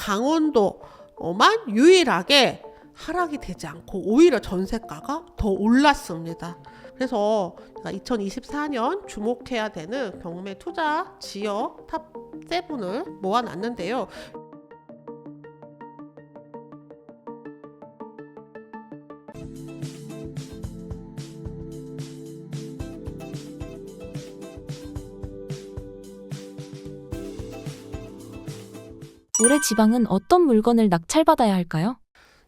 강원도만 유일하게 하락이 되지 않고 오히려 전세가가 더 올랐습니다. 그래서 2024년 주목해야 되는 경매 투자 지역 탑 7을 모아놨는데요. 올해 지방은 어떤 물건을 낙찰받아야 할까요?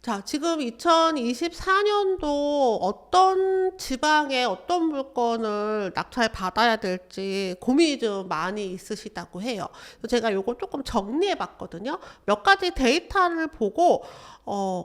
자, 지금 2024년도 어떤 지방에 어떤 물건을 낙찰 받아야 될지 고민이 좀 많이 있으시다고 해요. 그래서 제가 요거 조금 정리해 봤거든요. 몇 가지 데이터를 보고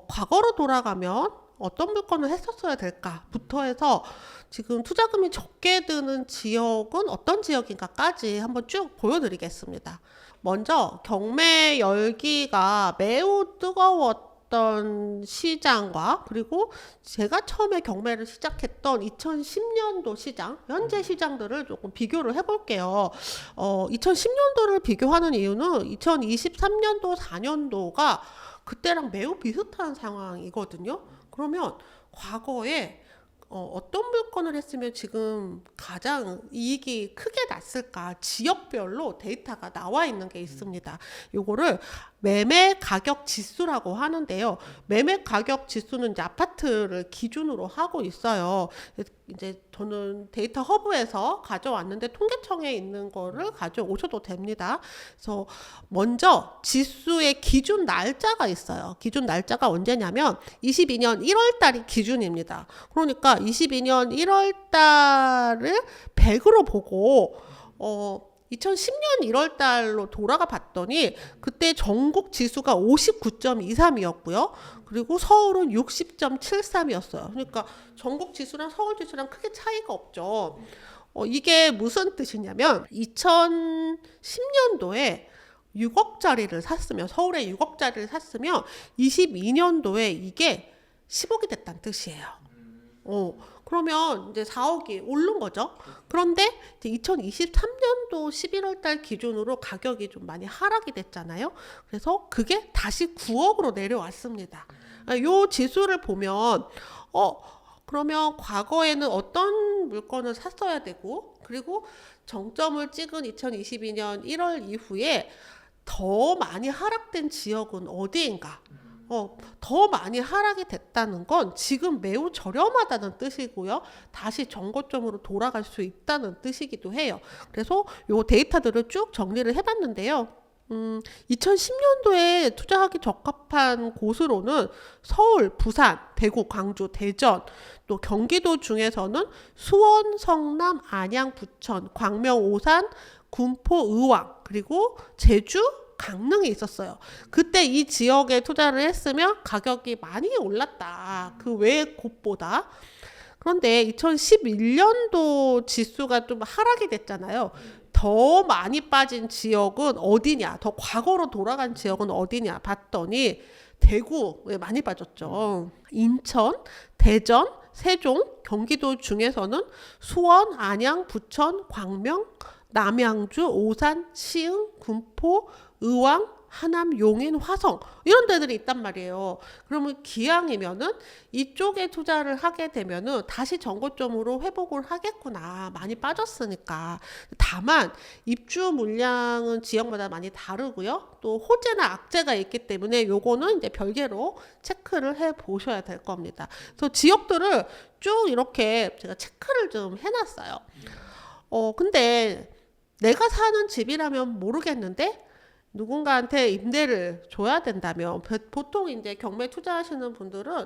과거로 돌아가면 어떤 물건을 했었어야 될까부터 해서 지금 투자금이 적게 드는 지역은 어떤 지역인가까지 한번 쭉 보여드리겠습니다. 먼저 경매 열기가 매우 뜨거웠던 시장과 그리고 제가 처음에 경매를 시작했던 2010년도 시장, 현재 시장들을 조금 비교를 해볼게요. 2010년도를 비교하는 이유는 2023년도, 4년도가 그때랑 매우 비슷한 상황이거든요. 그러면 과거에 어떤 물건을 했으면 지금 가장 이익이 크게 났을까 지역별로 데이터가 나와 있는 게 있습니다. 요거를 매매 가격 지수라고 하는데요. 매매 가격 지수는 이제 아파트를 기준으로 하고 있어요. 이제 저는 데이터 허브에서 가져왔는데 통계청에 있는 거를 가져오셔도 됩니다. 그래서 먼저 지수의 기준 날짜가 있어요. 기준 날짜가 언제냐면 22년 1월 달이 기준입니다. 그러니까 22년 1월 달을 100으로 보고 2010년 1월 달로 돌아가 봤더니 그때 전국 지수가 59.23이었고요. 그리고 서울은 60.73이었어요. 그러니까 전국 지수랑 서울 지수랑 크게 차이가 없죠. 이게 무슨 뜻이냐면 2010년도에 6억짜리를 샀으면 서울에 6억짜리를 샀으면 22년도에 이게 10억이 됐다는 뜻이에요. 그러면 이제 4억이 오른 거죠. 그런데 이제 2023년도 11월 달 기준으로 가격이 좀 많이 하락이 됐잖아요. 그래서 그게 다시 9억으로 내려왔습니다. 요 지수를 보면 그러면 과거에는 어떤 물건을 샀어야 되고 그리고 정점을 찍은 2022년 1월 이후에 더 많이 하락된 지역은 어디인가? 더 많이 하락이 됐다는 건 지금 매우 저렴하다는 뜻이고요. 다시 정고점으로 돌아갈 수 있다는 뜻이기도 해요. 그래서 요 데이터들을 쭉 정리를 해봤는데요. 2010년도에 투자하기 적합한 곳으로는 서울, 부산, 대구, 광주, 대전, 또 경기도 중에서는 수원, 성남, 안양, 부천, 광명, 오산, 군포, 의왕, 그리고 제주, 강릉에 있었어요. 그때 이 지역에 투자를 했으면 가격이 많이 올랐다. 그 외의 곳보다. 그런데 2011년도 지수가 좀 하락이 됐잖아요. 더 많이 빠진 지역은 어디냐? 더 과거로 돌아간 지역은 어디냐? 봤더니 대구에 많이 빠졌죠. 인천, 대전, 세종, 경기도 중에서는 수원, 안양, 부천, 광명, 남양주, 오산, 시흥, 군포, 의왕, 하남, 용인, 화성 이런 데들이 있단 말이에요. 그러면 기왕이면은 이쪽에 투자를 하게 되면은 다시 정고점으로 회복을 하겠구나. 많이 빠졌으니까. 다만 입주 물량은 지역마다 많이 다르고요. 또 호재나 악재가 있기 때문에 요거는 이제 별개로 체크를 해 보셔야 될 겁니다. 그래서 지역들을 쭉 이렇게 제가 체크를 좀 해놨어요. 근데 내가 사는 집이라면 모르겠는데 누군가한테 임대를 줘야 된다면 보통 이제 경매 투자하시는 분들은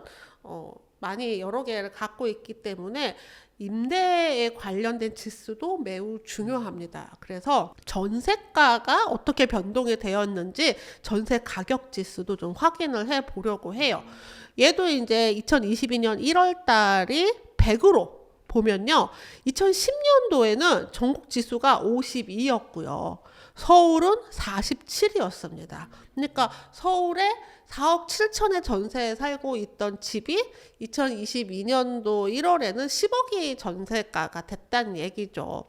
많이 여러 개를 갖고 있기 때문에 임대에 관련된 지수도 매우 중요합니다. 그래서 전세가가 어떻게 변동이 되었는지 전세 가격 지수도 좀 확인을 해 보려고 해요. 얘도 이제 2022년 1월 달이 100으로 보면요. 2010년도에는 전국 지수가 52였고요. 서울은 47이었습니다. 그러니까 서울에 4억 7천의 전세에 살고 있던 집이 2022년도 1월에는 10억이 전세가가 됐다는 얘기죠.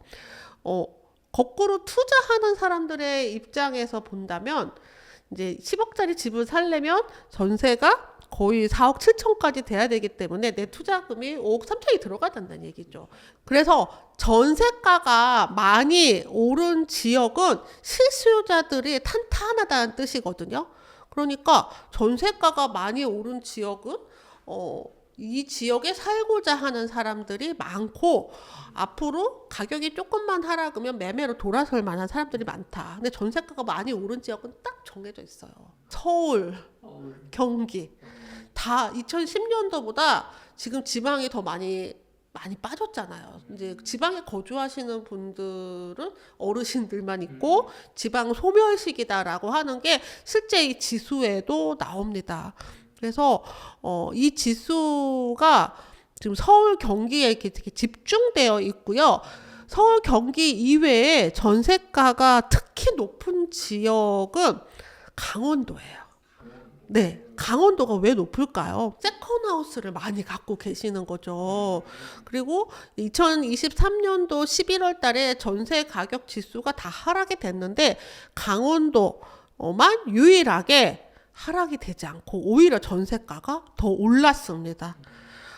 거꾸로 투자하는 사람들의 입장에서 본다면 이제 10억짜리 집을 살려면 전세가 거의 4억 7천까지 돼야 되기 때문에 내 투자금이 5억 3천이 들어가야 된다는 얘기죠. 그래서 전세가가 많이 오른 지역은 실수요자들이 탄탄하다는 뜻이거든요. 그러니까 전세가가 많이 오른 지역은 이 지역에 살고자 하는 사람들이 많고 앞으로 가격이 조금만 하락하면 매매로 돌아설 만한 사람들이 많다. 근데 전세가가 많이 오른 지역은 딱 정해져 있어요. 서울, 경기 다 2010년도보다 지금 지방이 더 많이 빠졌잖아요. 이제 지방에 거주하시는 분들은 어르신들만 있고 지방 소멸시기다라고 하는 게 실제 이 지수에도 나옵니다. 그래서 이 지수가 지금 서울 경기에 이렇게 되게 집중되어 있고요. 서울 경기 이외에 전세가가 특히 높은 지역은 강원도예요. 네, 강원도가 왜 높을까요? 세컨하우스를 많이 갖고 계시는 거죠. 그리고 2023년도 11월 달에 전세 가격 지수가 다 하락이 됐는데 강원도만 유일하게 하락이 되지 않고 오히려 전세가가 더 올랐습니다.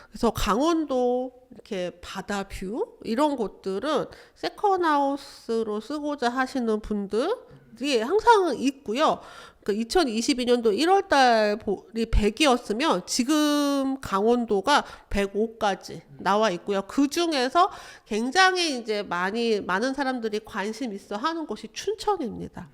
그래서 강원도 이렇게 바다뷰 이런 곳들은 세컨하우스로 쓰고자 하시는 분들이 항상 있고요. 2022년도 1월달이 100이었으면 지금 강원도가 105까지 나와 있고요. 그 중에서 굉장히 이제 많은 사람들이 관심 있어 하는 곳이 춘천입니다.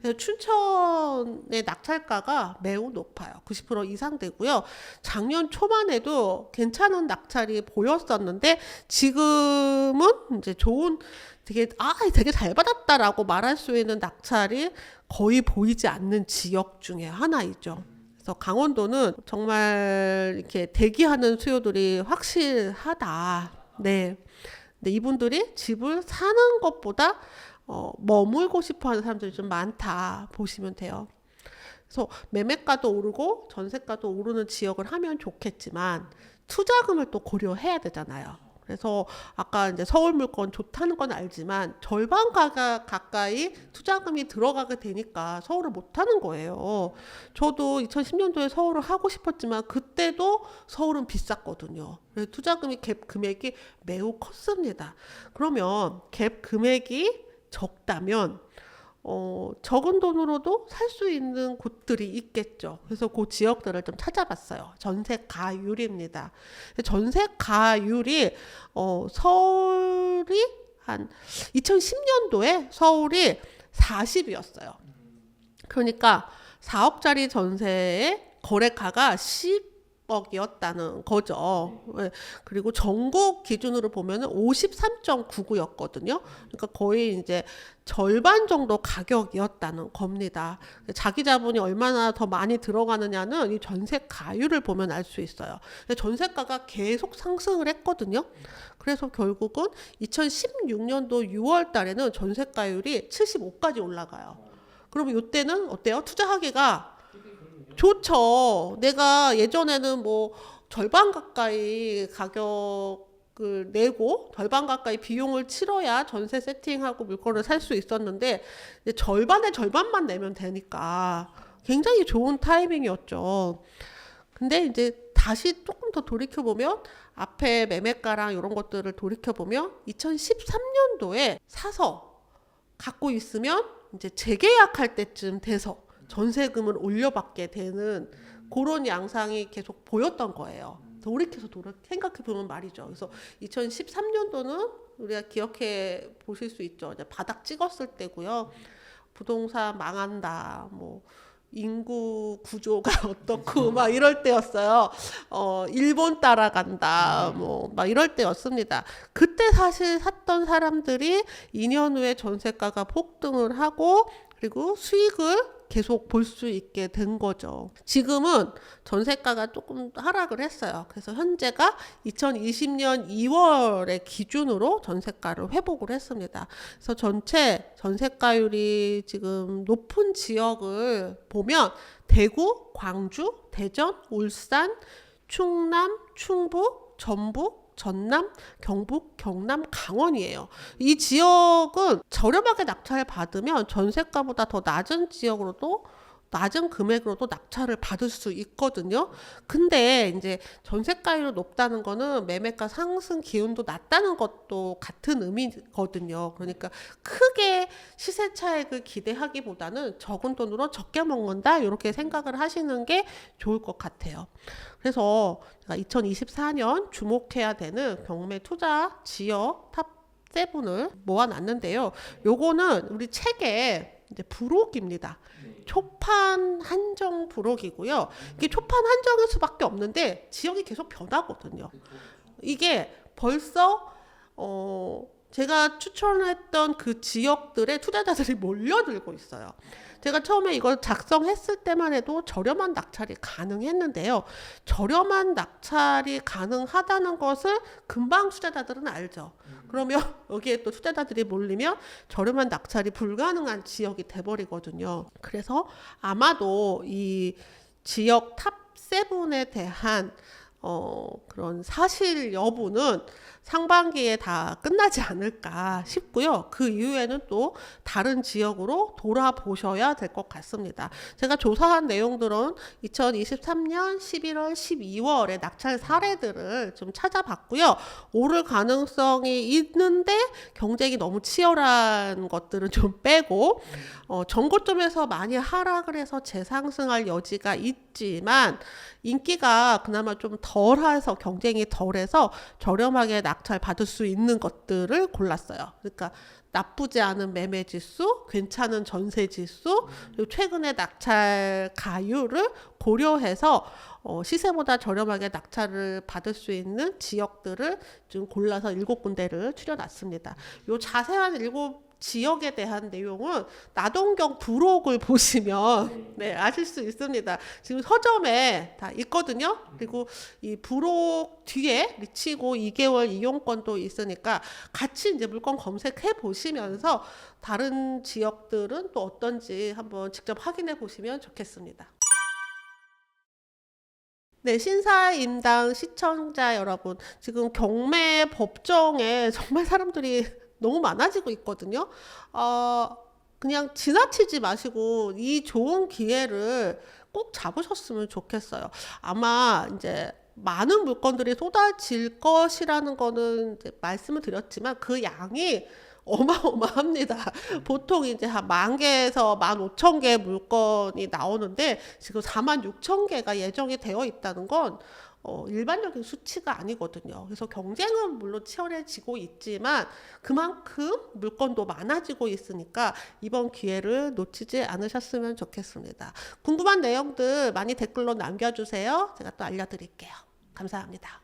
그래서 춘천의 낙찰가가 매우 높아요. 90% 이상 되고요. 작년 초만 해도 괜찮은 낙찰이 보였었는데 지금은 이제 되게 잘 받았다라고 말할 수 있는 낙찰이 거의 보이지 않는 지역 중에 하나이죠. 그래서 강원도는 정말 이렇게 대기하는 수요들이 확실하다. 네. 근데 이분들이 집을 사는 것보다 머물고 싶어 하는 사람들이 좀 많다 보시면 돼요. 그래서 매매가도 오르고 전세가도 오르는 지역을 하면 좋겠지만 투자금을 또 고려해야 되잖아요. 그래서 아까 이제 서울 물건 좋다는 건 알지만 절반 가까이 투자금이 들어가게 되니까 서울을 못 하는 거예요. 저도 2010년도에 서울을 하고 싶었지만 그때도 서울은 비쌌거든요. 그래서 투자금이 갭 금액이 매우 컸습니다. 그러면 갭 금액이 적다면 적은 돈으로도 살 수 있는 곳들이 있겠죠. 그래서 그 지역들을 좀 찾아봤어요. 전세가율입니다. 전세가율이 서울이 한 2010년도에 서울이 40이었어요. 그러니까 4억짜리 전세의 거래가가 10억이었다는 거죠. 그리고 전국 기준으로 보면은 53.99였거든요. 그러니까 거의 이제 절반 정도 가격이었다는 겁니다. 자기 자본이 얼마나 더 많이 들어가느냐는 이 전세가율을 보면 알 수 있어요. 전세가가 계속 상승을 했거든요. 그래서 결국은 2016년도 6월 달에는 전세가율이 75까지 올라가요. 그러면 이때는 어때요? 투자하기가 좋죠. 내가 예전에는 뭐 절반 가까이 가격을 내고 절반 가까이 비용을 치러야 전세 세팅하고 물건을 살 수 있었는데 이제 절반의 절반만 내면 되니까 굉장히 좋은 타이밍이었죠. 근데 이제 다시 조금 더 돌이켜보면 앞에 매매가랑 이런 것들을 돌이켜보면 2013년도에 사서 갖고 있으면 이제 재계약할 때쯤 돼서 전세금을 올려받게 되는 그런 양상이 계속 보였던 거예요. 돌이켜서 생각해보면 말이죠. 그래서 2013년도는 우리가 기억해 보실 수 있죠. 이제 바닥 찍었을 때고요. 부동산 망한다. 뭐 인구 구조가 어떻고 막 이럴 때였어요. 일본 따라간다. 뭐 막 이럴 때였습니다. 그때 사실 샀던 사람들이 2년 후에 전세가가 폭등을 하고 그리고 수익을 계속 볼 수 있게 된 거죠. 지금은 전세가가 조금 하락을 했어요. 그래서 현재가 2020년 2월의 기준으로 전세가를 회복을 했습니다. 그래서 전체 전세가율이 지금 높은 지역을 보면 대구, 광주, 대전, 울산, 충남, 충북, 전북, 전남, 경북, 경남, 강원이에요. 이 지역은 저렴하게 낙찰 받으면 전세가보다 더 낮은 지역으로도 낮은 금액으로도 낙찰을 받을 수 있거든요. 근데 이제 전세가율이 높다는 거는 매매가 상승 기운도 낮다는 것도 같은 의미거든요. 그러니까 크게 시세 차익을 기대하기보다는 적은 돈으로 적게 먹는다 이렇게 생각을 하시는 게 좋을 것 같아요. 그래서 제가 2024년 주목해야 되는 경매 투자 지역 탑 7을 모아놨는데요. 요거는 우리 책에 이제 부록입니다. 초판 한정 부록이고요. 이게 초판 한정일 수밖에 없는데 지역이 계속 변하거든요. 이게 벌써 제가 추천했던 그 지역들의 투자자들이 몰려들고 있어요. 제가 처음에 이걸 작성했을 때만 해도 저렴한 낙찰이 가능했는데요. 저렴한 낙찰이 가능하다는 것을 금방 투자자들은 알죠. 그러면 여기에 또 투자자들이 몰리면 저렴한 낙찰이 불가능한 지역이 돼버리거든요. 그래서 아마도 이 지역 탑 7에 대한 그런 사실 여부는 상반기에 다 끝나지 않을까 싶고요. 그 이후에는 또 다른 지역으로 돌아보셔야 될 것 같습니다. 제가 조사한 내용들은 2023년 11월, 12월에 낙찰 사례들을 좀 찾아봤고요. 오를 가능성이 있는데 경쟁이 너무 치열한 것들은 좀 빼고 전고점에서 많이 하락을 해서 재상승할 여지가 있지만 인기가 그나마 좀 덜해서 경쟁이 덜해서 저렴하게 낙찰 받을 수 있는 것들을 골랐어요. 그러니까 나쁘지 않은 매매 지수, 괜찮은 전세 지수, 그리고 최근의 낙찰 가율을 고려해서 시세보다 저렴하게 낙찰을 받을 수 있는 지역들을 좀 골라서 7군데를 추려놨습니다. 요 자세한 7지역에 대한 내용은 나동경 부록을 보시면 아실 수 있습니다. 지금 서점에 다 있거든요. 그리고 이 부록 뒤에 미치고 2개월 이용권도 있으니까 같이 이제 물건 검색해 보시면서 다른 지역들은 또 어떤지 한번 직접 확인해 보시면 좋겠습니다. 네, 신사임당 시청자 여러분, 지금 경매 법정에 정말 사람들이 너무 많아지고 있거든요. 그냥 지나치지 마시고 이 좋은 기회를 꼭 잡으셨으면 좋겠어요. 아마 이제 많은 물건들이 쏟아질 것이라는 거는 이제 말씀을 드렸지만 그 양이 어마어마합니다. 보통 이제 한 10,000개에서 15,000개 물건이 나오는데 지금 46,000개가 예정이 되어 있다는 건 일반적인 수치가 아니거든요. 그래서 경쟁은 물론 치열해지고 있지만 그만큼 물건도 많아지고 있으니까 이번 기회를 놓치지 않으셨으면 좋겠습니다. 궁금한 내용들 많이 댓글로 남겨주세요. 제가 또 알려드릴게요. 감사합니다.